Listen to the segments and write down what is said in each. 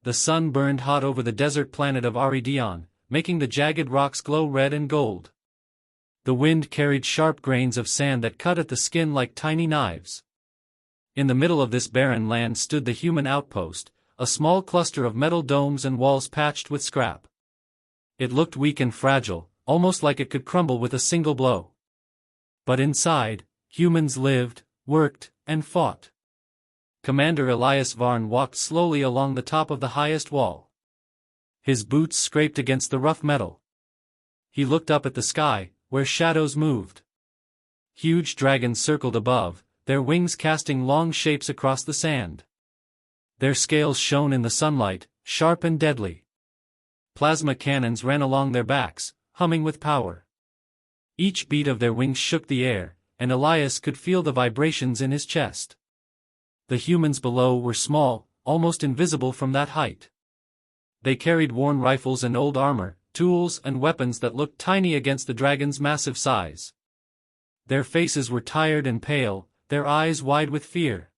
The sun burned hot over the desert planet of Aridion, making the jagged rocks glow red and gold. The wind carried sharp grains of sand that cut at the skin like tiny knives. In the middle of this barren land stood the human outpost, a small cluster of metal domes and walls patched with scrap. It looked weak and fragile, almost like it could crumble with a single blow. But inside, humans lived, worked, and fought. Commander Elias Varn walked slowly along the top of the highest wall. His boots scraped against the rough metal. He looked up at the sky, where shadows moved. Huge dragons circled above, their wings casting long shapes across the sand. Their scales shone in the sunlight, sharp and deadly. Plasma cannons ran along their backs, humming with power. Each beat of their wings shook the air, and Elias could feel the vibrations in his chest. The humans below were small, almost invisible from that height. They carried worn rifles and old armor, tools and weapons that looked tiny against the dragon's massive size. Their faces were tired and pale, their eyes wide with fear.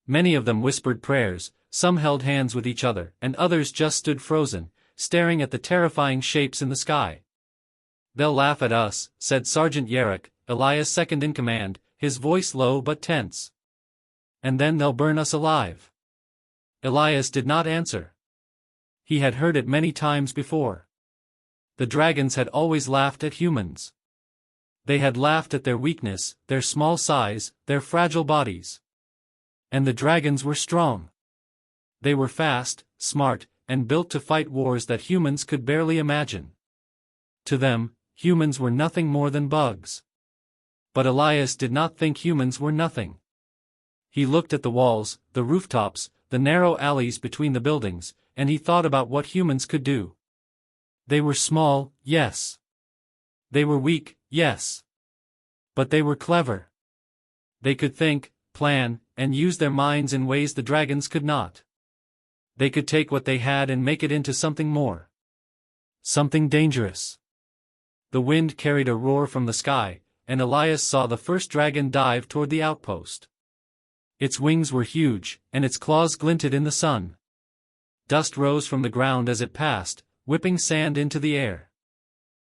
Many of them whispered prayers, some held hands with each other, and others just stood frozen, staring at the terrifying shapes in the sky. "They'll laugh at us," said Sergeant Yarrick, Elias' second-in-command, his voice low but tense. "And then they'll burn us alive." Elias did not answer. He had heard it many times before. The dragons had always laughed at humans. They had laughed at their weakness, their small size, their fragile bodies. And the dragons were strong. They were fast, smart, and built to fight wars that humans could barely imagine. To them, humans were nothing more than bugs. But Elias did not think humans were nothing. He looked at the walls, the rooftops, the narrow alleys between the buildings, and he thought about what humans could do. They were small, yes. They were weak, yes. But they were clever. They could think, plan, and use their minds in ways the dragons could not. They could take what they had and make it into something more. Something dangerous. The wind carried a roar from the sky, and Elias saw the first dragon dive toward the outpost. Its wings were huge, and its claws glinted in the sun. Dust rose from the ground as it passed, whipping sand into the air.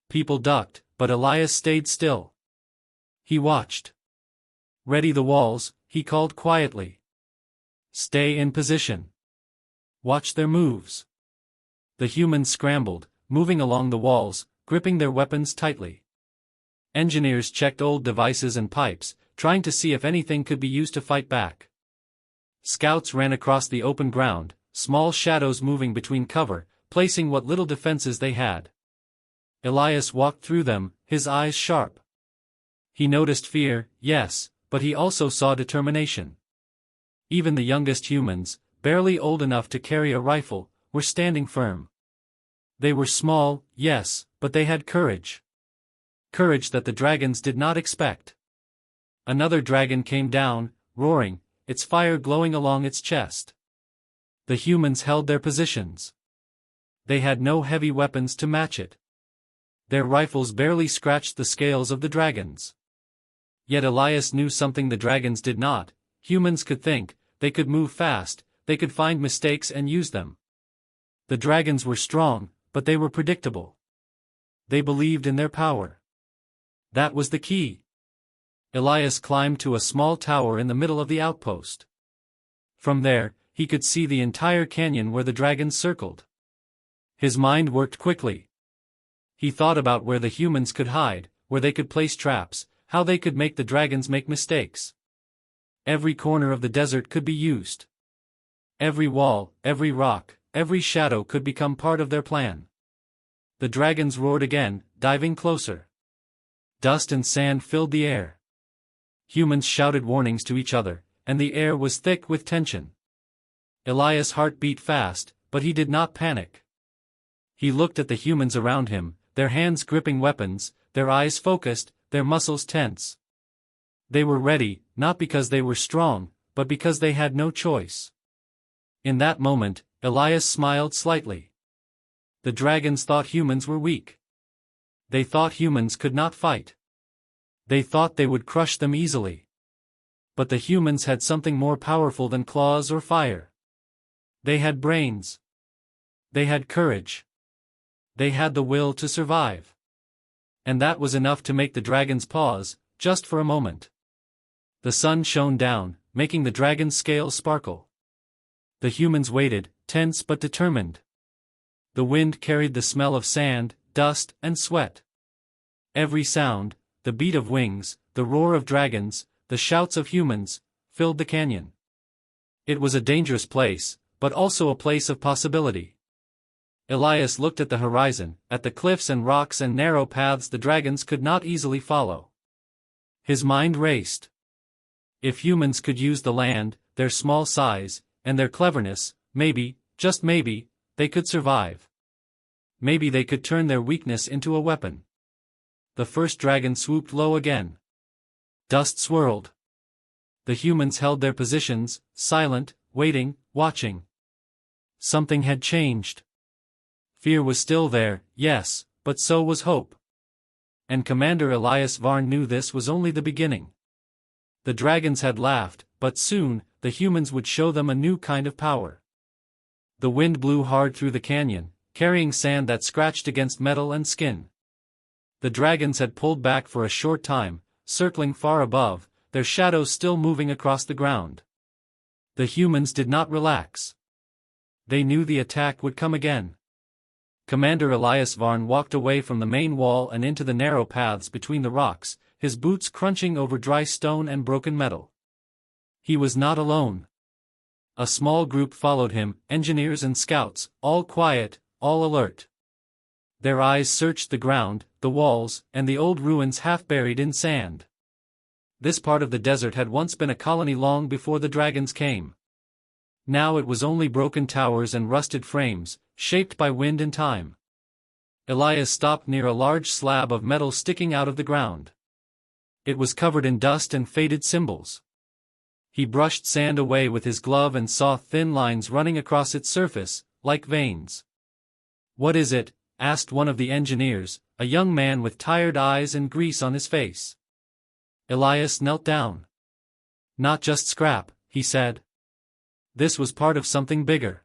People ducked, but Elias stayed still. He watched. "Ready the walls," he called quietly. "Stay in position. Watch their moves." The humans scrambled, moving along the walls, gripping their weapons tightly. Engineers checked old devices and pipes, trying to see if anything could be used to fight back. Scouts ran across the open ground, small shadows moving between cover, placing what little defenses they had. Elias walked through them, his eyes sharp. He noticed fear, yes, but he also saw determination. Even the youngest humans, barely old enough to carry a rifle, were standing firm. They were small, yes, but they had courage. Courage that the dragons did not expect. Another dragon came down, roaring, its fire glowing along its chest. The humans held their positions. They had no heavy weapons to match it. Their rifles barely scratched the scales of the dragons. Yet Elias knew something the dragons did not. Humans could think, they could move fast, they could find mistakes and use them. The dragons were strong, but they were predictable. They believed in their power. That was the key. Elias climbed to a small tower in the middle of the outpost. From there, he could see the entire canyon where the dragons circled. His mind worked quickly. He thought about where the humans could hide, where they could place traps, how they could make the dragons make mistakes. Every corner of the desert could be used. Every wall, every rock, every shadow could become part of their plan. The dragons roared again, diving closer. Dust and sand filled the air. Humans shouted warnings to each other, and the air was thick with tension. Elias' heart beat fast, but he did not panic. He looked at the humans around him, their hands gripping weapons, their eyes focused, their muscles tense. They were ready, not because they were strong, but because they had no choice. In that moment, Elias smiled slightly. The dragons thought humans were weak. They thought humans could not fight. They thought they would crush them easily. But the humans had something more powerful than claws or fire. They had brains. They had courage. They had the will to survive. And that was enough to make the dragons pause, just for a moment. The sun shone down, making the dragon's scales sparkle. The humans waited, tense but determined. The wind carried the smell of sand, dust, and sweat. Every sound, the beat of wings, the roar of dragons, the shouts of humans, filled the canyon. It was a dangerous place, but also a place of possibility. Elias looked at the horizon, at the cliffs and rocks and narrow paths the dragons could not easily follow. His mind raced. If humans could use the land, their small size, and their cleverness, maybe, just maybe, they could survive. Maybe they could turn their weakness into a weapon. The first dragon swooped low again. Dust swirled. The humans held their positions, silent, waiting, watching. Something had changed. Fear was still there, yes, but so was hope. And Commander Elias Varn knew this was only the beginning. The dragons had laughed, but soon, the humans would show them a new kind of power. The wind blew hard through the canyon, carrying sand that scratched against metal and skin. The dragons had pulled back for a short time, circling far above, their shadows still moving across the ground. The humans did not relax. They knew the attack would come again. Commander Elias Varn walked away from the main wall and into the narrow paths between the rocks, his boots crunching over dry stone and broken metal. He was not alone. A small group followed him, engineers and scouts, all quiet, all alert. Their eyes searched the ground, the walls, and the old ruins half buried in sand. This part of the desert had once been a colony long before the dragons came. Now it was only broken towers and rusted frames, shaped by wind and time. Elias stopped near a large slab of metal sticking out of the ground. It was covered in dust and faded symbols. He brushed sand away with his glove and saw thin lines running across its surface, like veins. "What is it?" asked one of the engineers, a young man with tired eyes and grease on his face. Elias knelt down. "Not just scrap," he said. This was part of something bigger.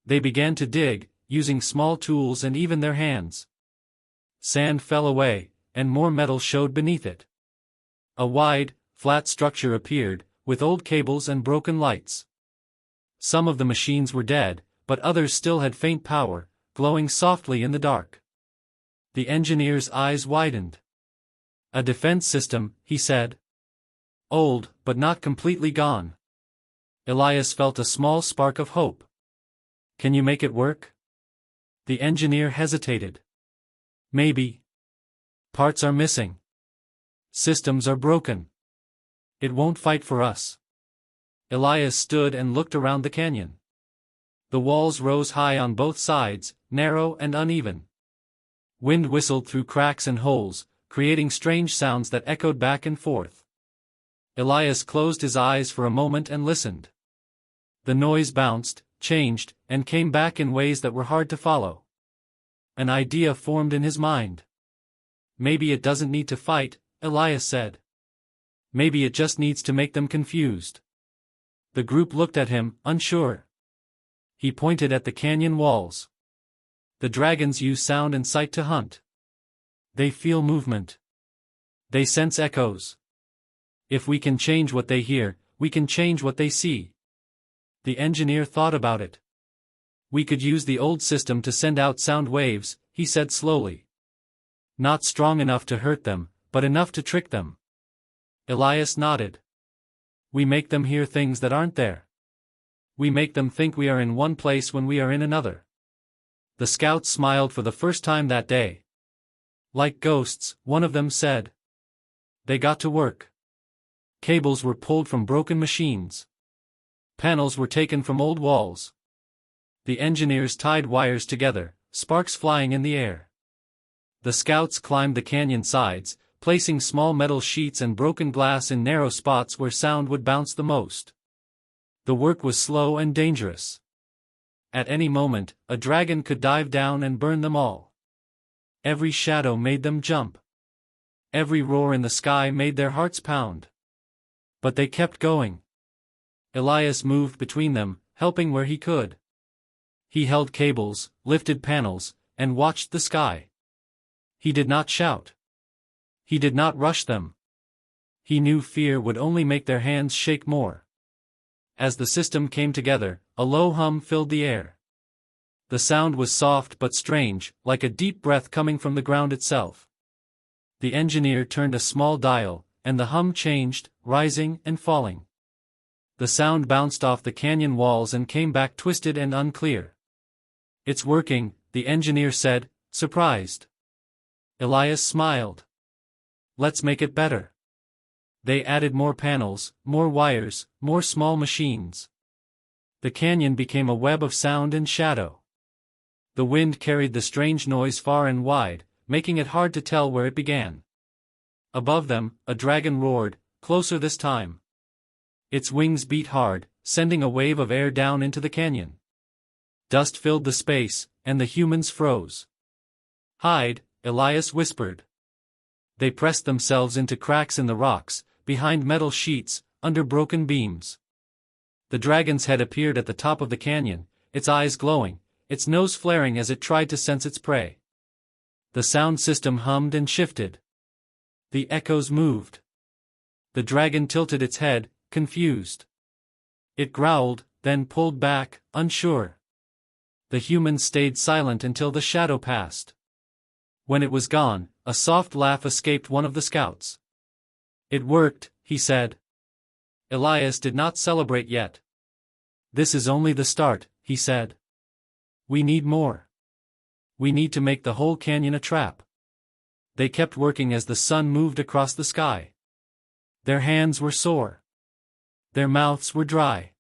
They began to dig, using small tools and even their hands. Sand fell away, and more metal showed beneath it. A wide, flat structure appeared, with old cables and broken lights. Some of the machines were dead, but others still had faint power, glowing softly in the dark. The engineer's eyes widened. "A defense system," he said. "Old, but not completely gone." Elias felt a small spark of hope. "Can you make it work?" The engineer hesitated. "Maybe. Parts are missing. Systems are broken. It won't fight for us." Elias stood and looked around the canyon. The walls rose high on both sides, narrow and uneven. Wind whistled through cracks and holes, creating strange sounds that echoed back and forth. Elias closed his eyes for a moment and listened. The noise bounced, changed, and came back in ways that were hard to follow. An idea formed in his mind. "Maybe it doesn't need to fight," Elias said. "Maybe it just needs to make them confused." The group looked at him, unsure. He pointed at the canyon walls. "The dragons use sound and sight to hunt. They feel movement. They sense echoes. If we can change what they hear, we can change what they see." The engineer thought about it. "We could use the old system to send out sound waves," he said slowly. "Not strong enough to hurt them, but enough to trick them." Elias nodded. "We make them hear things that aren't there. We make them think we are in one place when we are in another." The scouts smiled for the first time that day. "Like ghosts," one of them said. They got to work. Cables were pulled from broken machines. Panels were taken from old walls. The engineers tied wires together, sparks flying in the air. The scouts climbed the canyon sides, placing small metal sheets and broken glass in narrow spots where sound would bounce the most. The work was slow and dangerous. At any moment, a dragon could dive down and burn them all. Every shadow made them jump. Every roar in the sky made their hearts pound. But they kept going. Elias moved between them, helping where he could. He held cables, lifted panels, and watched the sky. He did not shout. He did not rush them. He knew fear would only make their hands shake more. As the system came together, a low hum filled the air. The sound was soft but strange, like a deep breath coming from the ground itself. The engineer turned a small dial, and the hum changed, rising and falling. The sound bounced off the canyon walls and came back twisted and unclear. "It's working," the engineer said, surprised. Elias smiled. "Let's make it better." They added more panels, more wires, more small machines. The canyon became a web of sound and shadow. The wind carried the strange noise far and wide, making it hard to tell where it began. Above them, a dragon roared, closer this time. Its wings beat hard, sending a wave of air down into the canyon. Dust filled the space, and the humans froze. "Hide," Elias whispered. They pressed themselves into cracks in the rocks, behind metal sheets, under broken beams. The dragon's head appeared at the top of the canyon, its eyes glowing, its nose flaring as it tried to sense its prey. The sound system hummed and shifted. The echoes moved. The dragon tilted its head, confused. It growled, then pulled back, unsure. The humans stayed silent until the shadow passed. When it was gone, a soft laugh escaped one of the scouts. "It worked," he said. Elias did not celebrate yet. "This is only the start," he said. "We need more. We need to make the whole canyon a trap." They kept working as the sun moved across the sky. Their hands were sore. Their mouths were dry.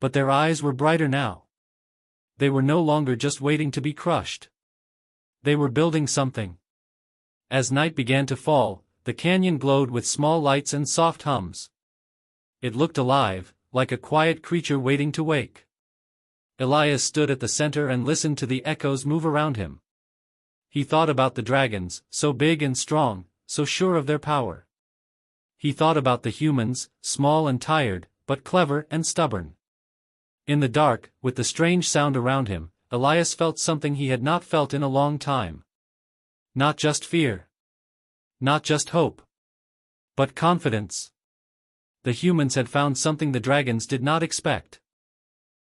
But their eyes were brighter now. They were no longer just waiting to be crushed. They were building something. As night began to fall, the canyon glowed with small lights and soft hums. It looked alive, like a quiet creature waiting to wake. Elias stood at the center and listened to the echoes move around him. He thought about the dragons, so big and strong, so sure of their power. He thought about the humans, small and tired, but clever and stubborn. In the dark, with the strange sound around him, Elias felt something he had not felt in a long time. Not just fear. Not just hope. But confidence. The humans had found something the dragons did not expect.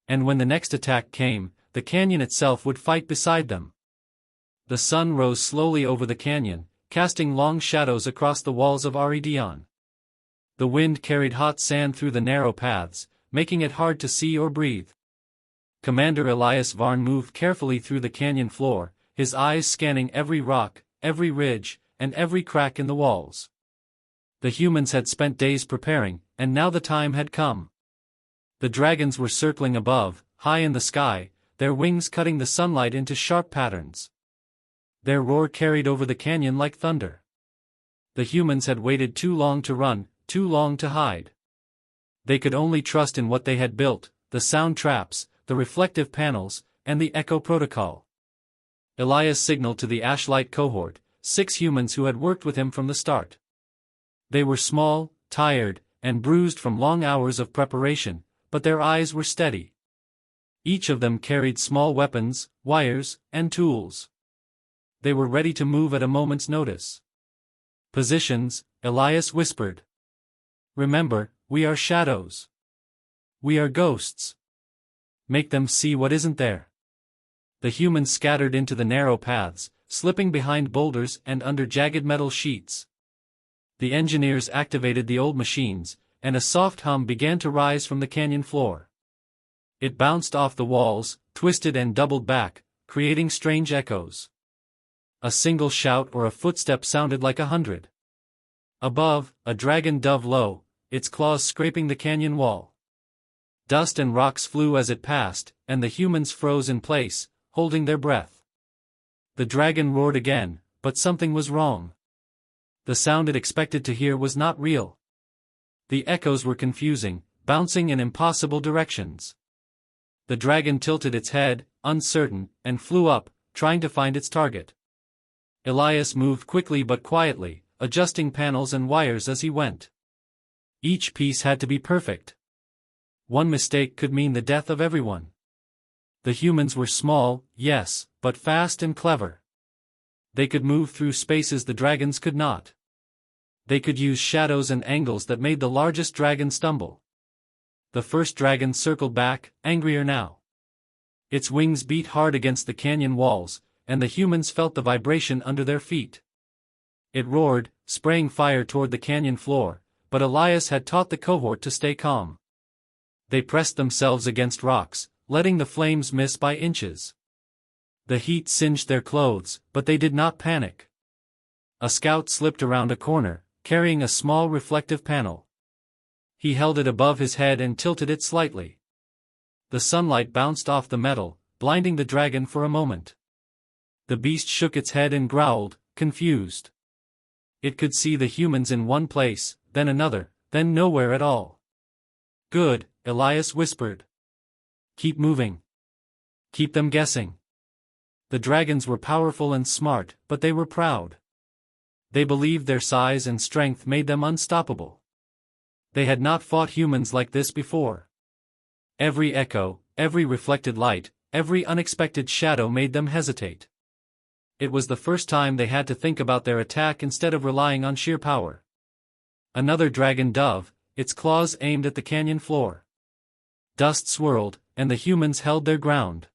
And when the next attack came, the canyon itself would fight beside them. The sun rose slowly over the canyon, casting long shadows across the walls of Aridion. The wind carried hot sand through the narrow paths, making it hard to see or breathe. Commander Elias Varn moved carefully through the canyon floor, his eyes scanning every rock, every ridge, and every crack in the walls. The humans had spent days preparing, and now the time had come. The dragons were circling above, high in the sky, their wings cutting the sunlight into sharp patterns. Their roar carried over the canyon like thunder. The humans had waited too long to run, too long to hide. They could only trust in what they had built, the sound traps, the reflective panels, and the echo protocol. Elias signaled to the Ashlight cohort, 6 humans who had worked with him from the start. They were small, tired, and bruised from long hours of preparation, but their eyes were steady. Each of them carried small weapons, wires, and tools. They were ready to move at a moment's notice. "Positions," Elias whispered. "Remember, we are shadows. We are ghosts. Make them see what isn't there." The humans scattered into the narrow paths, slipping behind boulders and under jagged metal sheets. The engineers activated the old machines, and a soft hum began to rise from the canyon floor. It bounced off the walls, twisted and doubled back, creating strange echoes. A single shout or a footstep sounded like 100. Above, a dragon dove low, its claws scraping the canyon wall. Dust and rocks flew as it passed, and the humans froze in place, holding their breath. The dragon roared again, but something was wrong. The sound it expected to hear was not real. The echoes were confusing, bouncing in impossible directions. The dragon tilted its head, uncertain, and flew up, trying to find its target. Elias moved quickly but quietly, adjusting panels and wires as he went. Each piece had to be perfect. One mistake could mean the death of everyone. The humans were small, yes, but fast and clever. They could move through spaces the dragons could not. They could use shadows and angles that made the largest dragon stumble. The first dragon circled back, angrier now. Its wings beat hard against the canyon walls, and the humans felt the vibration under their feet. It roared, spraying fire toward the canyon floor, but Elias had taught the cohort to stay calm. They pressed themselves against rocks, letting the flames miss by inches. The heat singed their clothes, but they did not panic. A scout slipped around a corner, carrying a small reflective panel. He held it above his head and tilted it slightly. The sunlight bounced off the metal, blinding the dragon for a moment. The beast shook its head and growled, confused. It could see the humans in one place, then another, then nowhere at all. "Good," Elias whispered. "Keep moving. Keep them guessing." The dragons were powerful and smart, but they were proud. They believed their size and strength made them unstoppable. They had not fought humans like this before. Every echo, every reflected light, every unexpected shadow made them hesitate. It was the first time they had to think about their attack instead of relying on sheer power. Another dragon dove, its claws aimed at the canyon floor. Dust swirled, and the humans held their ground.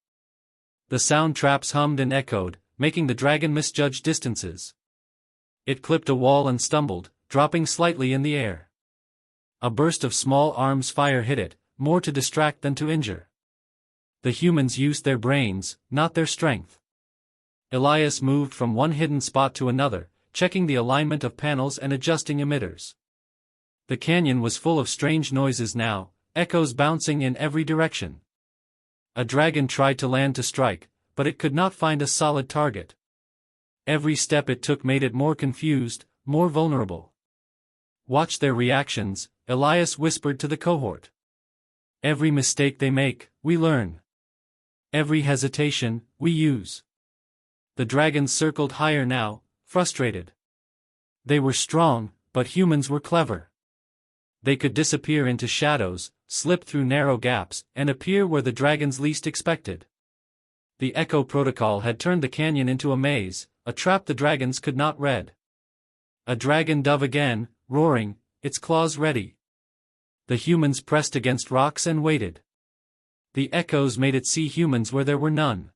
The sound traps hummed and echoed, making the dragon misjudge distances. It clipped a wall and stumbled, dropping slightly in the air. A burst of small arms fire hit it, more to distract than to injure. The humans used their brains, not their strength. Elias moved from one hidden spot to another, checking the alignment of panels and adjusting emitters. The canyon was full of strange noises now, echoes bouncing in every direction. A dragon tried to land to strike, but it could not find a solid target. Every step it took made it more confused, more vulnerable. "Watch their reactions," Elias whispered to the cohort. "Every mistake they make, we learn. Every hesitation, we use." The dragons circled higher now, frustrated. They were strong, but humans were clever. They could disappear into shadows, slip through narrow gaps, and appear where the dragons least expected. The Echo Protocol had turned the canyon into a maze, a trap the dragons could not read. A dragon dove again, roaring, its claws ready. The humans pressed against rocks and waited. The echoes made it see humans where there were none.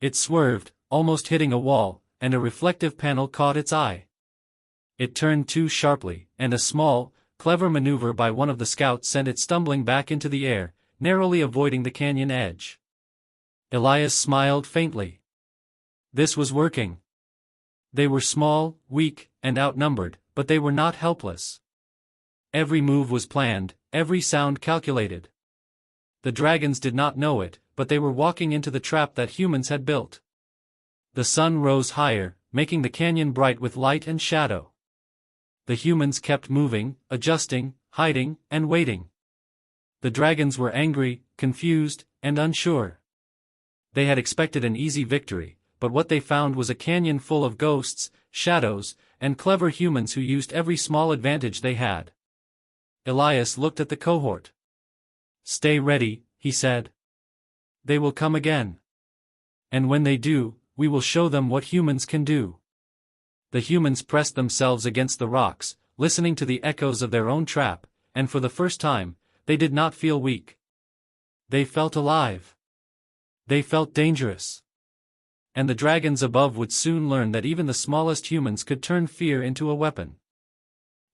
It swerved, almost hitting a wall, and a reflective panel caught its eye. It turned too sharply, and a small, clever maneuver by one of the scouts sent it stumbling back into the air, narrowly avoiding the canyon edge. Elias smiled faintly. This was working. They were small, weak, and outnumbered, but they were not helpless. Every move was planned, every sound calculated. The dragons did not know it, but they were walking into the trap that humans had built. The sun rose higher, making the canyon bright with light and shadow. The humans kept moving, adjusting, hiding, and waiting. The dragons were angry, confused, and unsure. They had expected an easy victory, but what they found was a canyon full of ghosts, shadows, and clever humans who used every small advantage they had. Elias looked at the cohort. "Stay ready," he said. "They will come again. And when they do, we will show them what humans can do." The humans pressed themselves against the rocks, listening to the echoes of their own trap, and for the first time, they did not feel weak. They felt alive. They felt dangerous. And the dragons above would soon learn that even the smallest humans could turn fear into a weapon.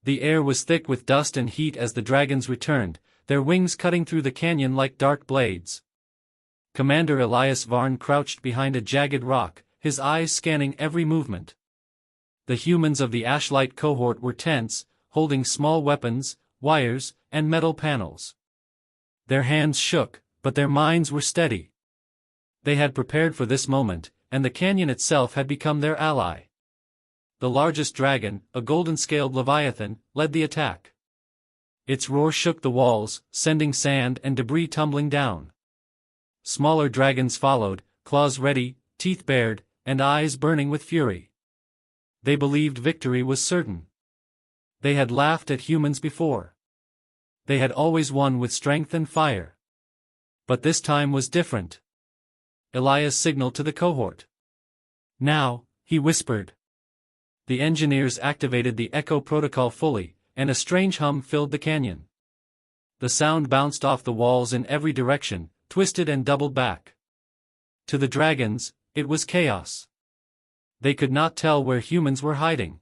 The air was thick with dust and heat as the dragons returned, their wings cutting through the canyon like dark blades. Commander Elias Varn crouched behind a jagged rock, his eyes scanning every movement. The humans of the Ashlight cohort were tense, holding small weapons, wires, and metal panels. Their hands shook, but their minds were steady. They had prepared for this moment, and the canyon itself had become their ally. The largest dragon, a golden-scaled leviathan, led the attack. Its roar shook the walls, sending sand and debris tumbling down. Smaller dragons followed, claws ready, teeth bared, and eyes burning with fury. They believed victory was certain. They had laughed at humans before. They had always won with strength and fire. But this time was different. Elias signaled to the cohort. Now, he whispered. The engineers activated the echo protocol fully, and a strange hum filled the canyon. The sound bounced off the walls in every direction, twisted and doubled back. To the dragons, it was chaos. They could not tell where humans were hiding.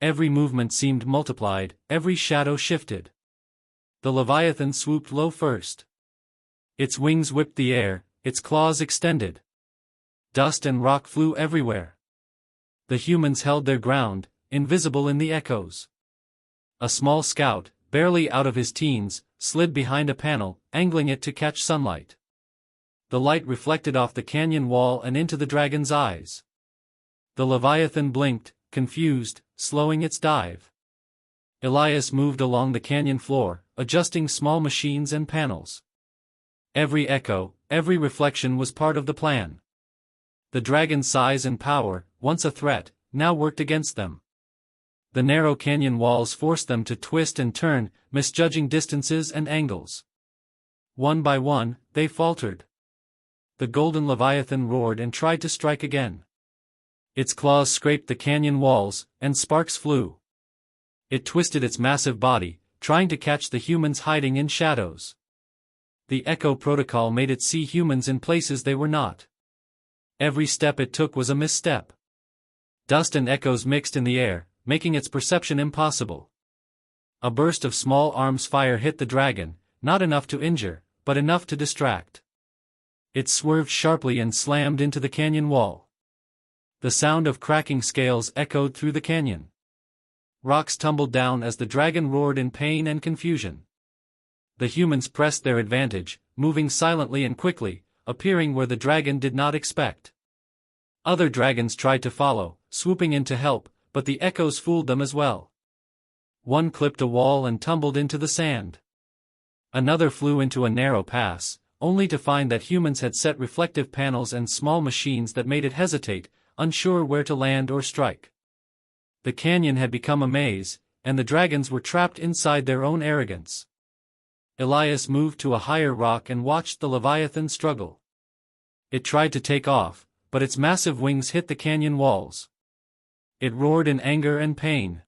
Every movement seemed multiplied, every shadow shifted. The Leviathan swooped low first. Its wings whipped the air, its claws extended. Dust and rock flew everywhere. The humans held their ground, invisible in the echoes. A small scout, barely out of his teens, slid behind a panel, angling it to catch sunlight. The light reflected off the canyon wall and into the dragon's eyes. The Leviathan blinked, confused, slowing its dive. Elias moved along the canyon floor, adjusting small machines and panels. Every echo, every reflection was part of the plan. The dragon's size and power, once a threat, now worked against them. The narrow canyon walls forced them to twist and turn, misjudging distances and angles. One by one, they faltered. The golden Leviathan roared and tried to strike again. Its claws scraped the canyon walls, and sparks flew. It twisted its massive body, trying to catch the humans hiding in shadows. The Echo Protocol made it see humans in places they were not. Every step it took was a misstep. Dust and echoes mixed in the air, making its perception impossible. A burst of small arms fire hit the dragon, not enough to injure, but enough to distract. It swerved sharply and slammed into the canyon wall. The sound of cracking scales echoed through the canyon. Rocks tumbled down as the dragon roared in pain and confusion. The humans pressed their advantage, moving silently and quickly, appearing where the dragon did not expect. Other dragons tried to follow, swooping in to help, but the echoes fooled them as well. One clipped a wall and tumbled into the sand. Another flew into a narrow pass, only to find that humans had set reflective panels and small machines that made it hesitate, unsure where to land or strike. The canyon had become a maze, and the dragons were trapped inside their own arrogance. Elias moved to a higher rock and watched the Leviathan struggle. It tried to take off, but its massive wings hit the canyon walls. It roared in anger and pain.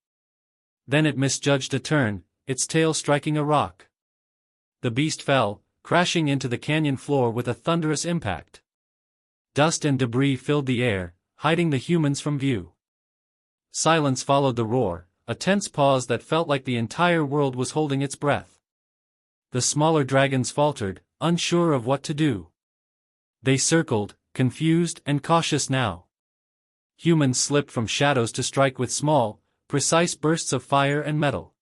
Then it misjudged a turn, its tail striking a rock. The beast fell, crashing into the canyon floor with a thunderous impact. Dust and debris filled the air, hiding the humans from view. Silence followed the roar, a tense pause that felt like the entire world was holding its breath. The smaller dragons faltered, unsure of what to do. They circled, confused and cautious now. Humans slipped from shadows to strike with small, precise bursts of fire and metal.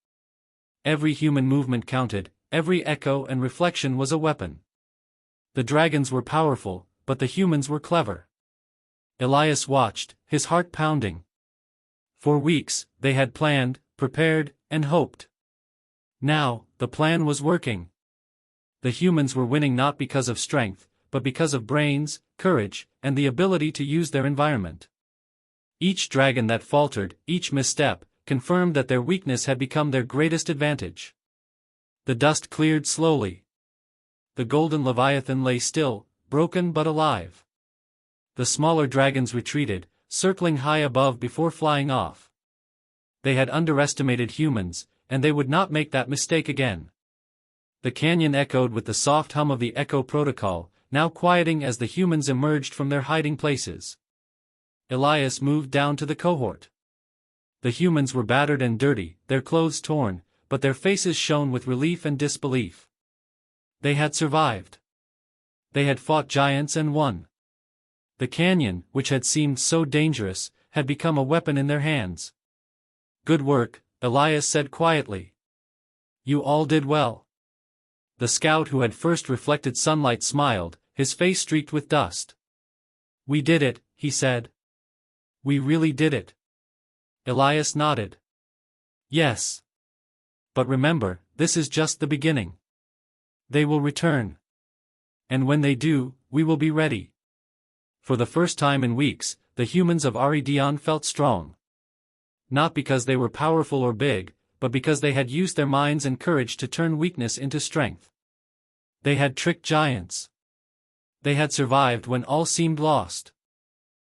Every human movement counted, every echo and reflection was a weapon. The dragons were powerful, but the humans were clever. Elias watched, his heart pounding. For weeks, they had planned, prepared, and hoped. Now, the plan was working. The humans were winning not because of strength, but because of brains, courage, and the ability to use their environment. Each dragon that faltered, each misstep, confirmed that their weakness had become their greatest advantage. The dust cleared slowly. The golden Leviathan lay still, broken but alive. The smaller dragons retreated, circling high above before flying off. They had underestimated humans, and they would not make that mistake again. The canyon echoed with the soft hum of the Echo Protocol, now quieting as the humans emerged from their hiding places. Elias moved down to the cohort. The humans were battered and dirty, their clothes torn, but their faces shone with relief and disbelief. They had survived. They had fought giants and won. The canyon, which had seemed so dangerous, had become a weapon in their hands. "Good work," Elias said quietly. "You all did well." The scout who had first reflected sunlight smiled, his face streaked with dust. "We did it," he said. "We really did it." Elias nodded. "Yes. But remember, this is just the beginning. They will return. And when they do, we will be ready." For the first time in weeks, the humans of Aridion felt strong. Not because they were powerful or big, but because they had used their minds and courage to turn weakness into strength. They had tricked giants. They had survived when all seemed lost.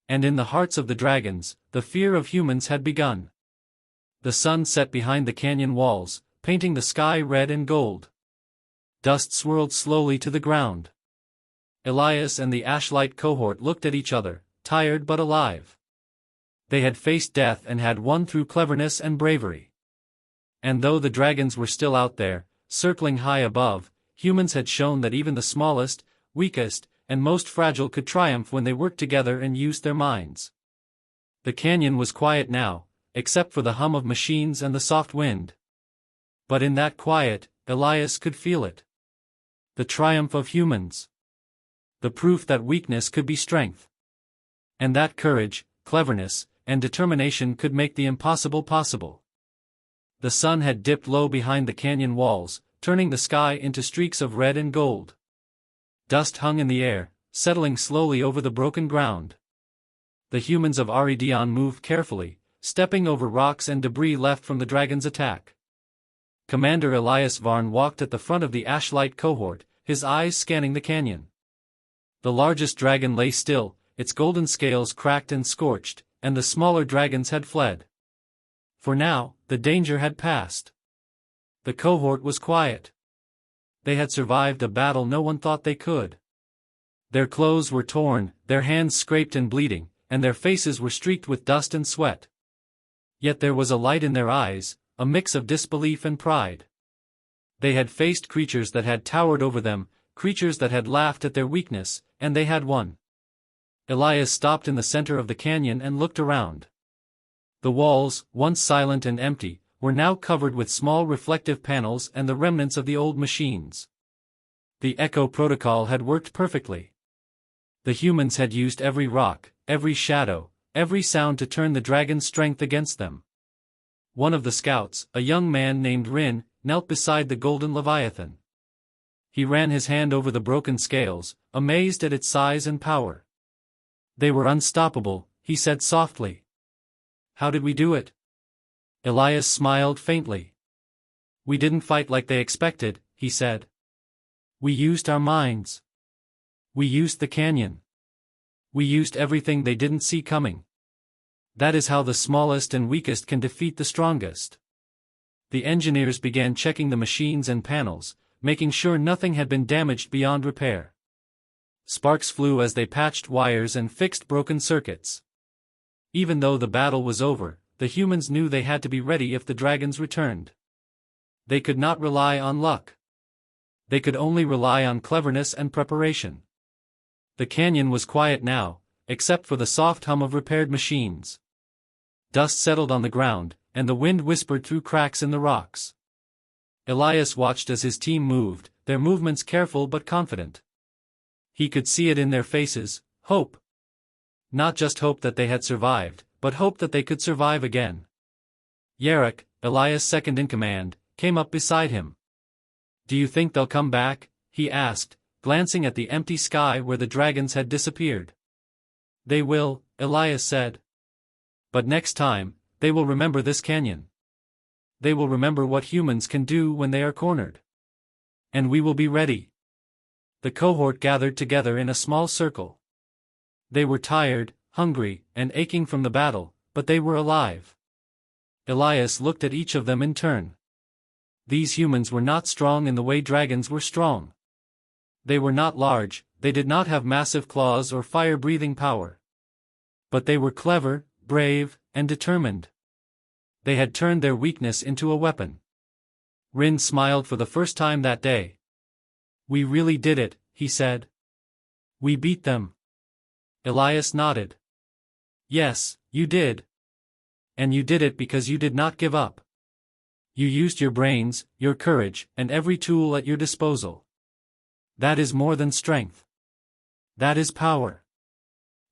And in the hearts of the dragons, the fear of humans had begun. The sun set behind the canyon walls, painting the sky red and gold. Dust swirled slowly to the ground. Elias and the Ashlight cohort looked at each other, tired but alive. They had faced death and had won through cleverness and bravery. And though the dragons were still out there, circling high above, humans had shown that even the smallest, weakest, and most fragile could triumph when they worked together and used their minds. The canyon was quiet now, except for the hum of machines and the soft wind. But in that quiet, Elias could feel it. The triumph of humans. The proof that weakness could be strength. And that courage, cleverness, and determination could make the impossible possible. The sun had dipped low behind the canyon walls, turning the sky into streaks of red and gold. Dust hung in the air, settling slowly over the broken ground. The humans of Aridion moved carefully, stepping over rocks and debris left from the dragon's attack. Commander Elias Varn walked at the front of the Ashlight cohort, his eyes scanning the canyon. The largest dragon lay still, its golden scales cracked and scorched, and the smaller dragons had fled. For now, the danger had passed. The cohort was quiet. They had survived a battle no one thought they could. Their clothes were torn, their hands scraped and bleeding, and their faces were streaked with dust and sweat. Yet there was a light in their eyes, a mix of disbelief and pride. They had faced creatures that had towered over them, creatures that had laughed at their weakness, and they had won. Elias stopped in the center of the canyon and looked around. The walls, once silent and empty, were now covered with small reflective panels and the remnants of the old machines. The echo protocol had worked perfectly. The humans had used every rock, every shadow, every sound to turn the dragon's strength against them. One of the scouts, a young man named Rin, knelt beside the golden leviathan. He ran his hand over the broken scales, amazed at its size and power. "They were unstoppable," he said softly. "How did we do it?" Elias smiled faintly. "We didn't fight like they expected," he said. "We used our minds. We used the canyon. We used everything they didn't see coming. That is how the smallest and weakest can defeat the strongest." The engineers began checking the machines and panels, making sure nothing had been damaged beyond repair. Sparks flew as they patched wires and fixed broken circuits. Even though the battle was over, the humans knew they had to be ready if the dragons returned. They could not rely on luck. They could only rely on cleverness and preparation. The canyon was quiet now, except for the soft hum of repaired machines. Dust settled on the ground, and the wind whispered through cracks in the rocks. Elias watched as his team moved, their movements careful but confident. He could see it in their faces, hope. Not just hope that they had survived, but hope that they could survive again. Yarrick, Elias' second-in-command, came up beside him. "Do you think they'll come back?" he asked, glancing at the empty sky where the dragons had disappeared. "They will," Elias said. "But next time, they will remember this canyon. They will remember what humans can do when they are cornered. And we will be ready." The cohort gathered together in a small circle. They were tired, hungry, and aching from the battle, but they were alive. Elias looked at each of them in turn. These humans were not strong in the way dragons were strong. They were not large, they did not have massive claws or fire-breathing power. But they were clever, brave, and determined. They had turned their weakness into a weapon. Rin smiled for the first time that day. "We really did it," he said. "We beat them." Elias nodded. "Yes, you did. And you did it because you did not give up. You used your brains, your courage, and every tool at your disposal. That is more than strength. That is power."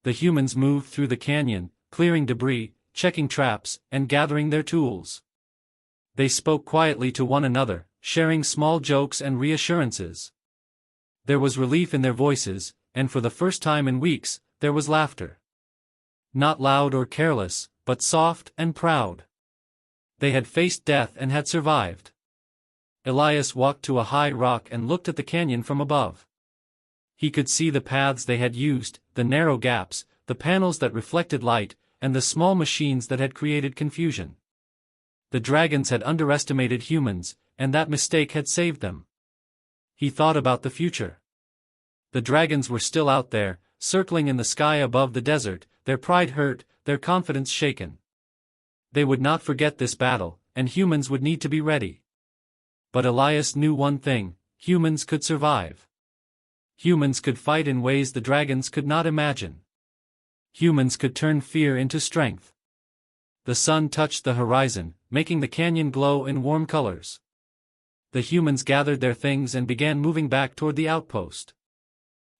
The humans moved through the canyon, clearing debris, checking traps, and gathering their tools. They spoke quietly to one another, sharing small jokes and reassurances. There was relief in their voices, and for the first time in weeks, there was laughter. Not loud or careless, but soft and proud. They had faced death and had survived. Elias walked to a high rock and looked at the canyon from above. He could see the paths they had used, the narrow gaps, the panels that reflected light, and the small machines that had created confusion. The dragons had underestimated humans, and that mistake had saved them. He thought about the future. The dragons were still out there, circling in the sky above the desert, their pride hurt, their confidence shaken. They would not forget this battle, and humans would need to be ready. But Elias knew one thing: humans could survive. Humans could fight in ways the dragons could not imagine. Humans could turn fear into strength. The sun touched the horizon, making the canyon glow in warm colors. The humans gathered their things and began moving back toward the outpost.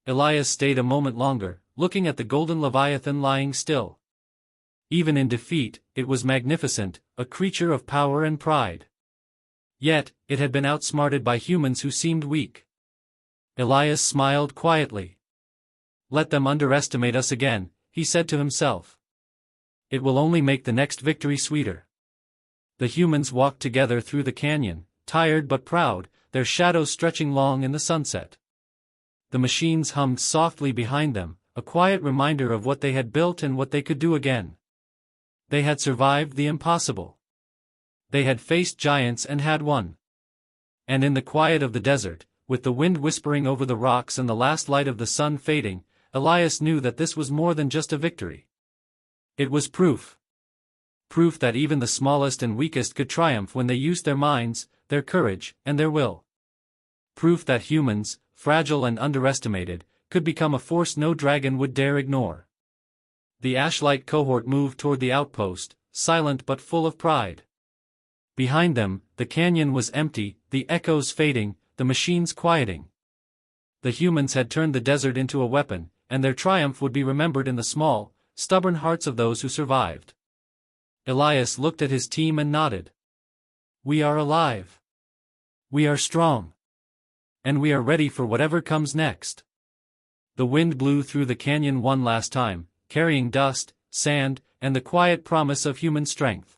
Elias stayed a moment longer, looking at the golden leviathan lying still. Even in defeat, it was magnificent, a creature of power and pride. Yet, it had been outsmarted by humans who seemed weak. Elias smiled quietly. Let them underestimate us again, he said to himself. It will only make the next victory sweeter. The humans walked together through the canyon, tired but proud, their shadows stretching long in the sunset. The machines hummed softly behind them, a quiet reminder of what they had built and what they could do again. They had survived the impossible. They had faced giants and had won. And in the quiet of the desert, with the wind whispering over the rocks and the last light of the sun fading, Elias knew that this was more than just a victory. It was proof. Proof that even the smallest and weakest could triumph when they used their minds, their courage, and their will. Proof that humans, fragile and underestimated, could become a force no dragon would dare ignore. The Ashlight cohort moved toward the outpost, silent but full of pride. Behind them, the canyon was empty, the echoes fading, the machines quieting. The humans had turned the desert into a weapon, and their triumph would be remembered in the small, stubborn hearts of those who survived. Elias looked at his team and nodded. We are alive. We are strong. And we are ready for whatever comes next. The wind blew through the canyon one last time, carrying dust, sand, and the quiet promise of human strength.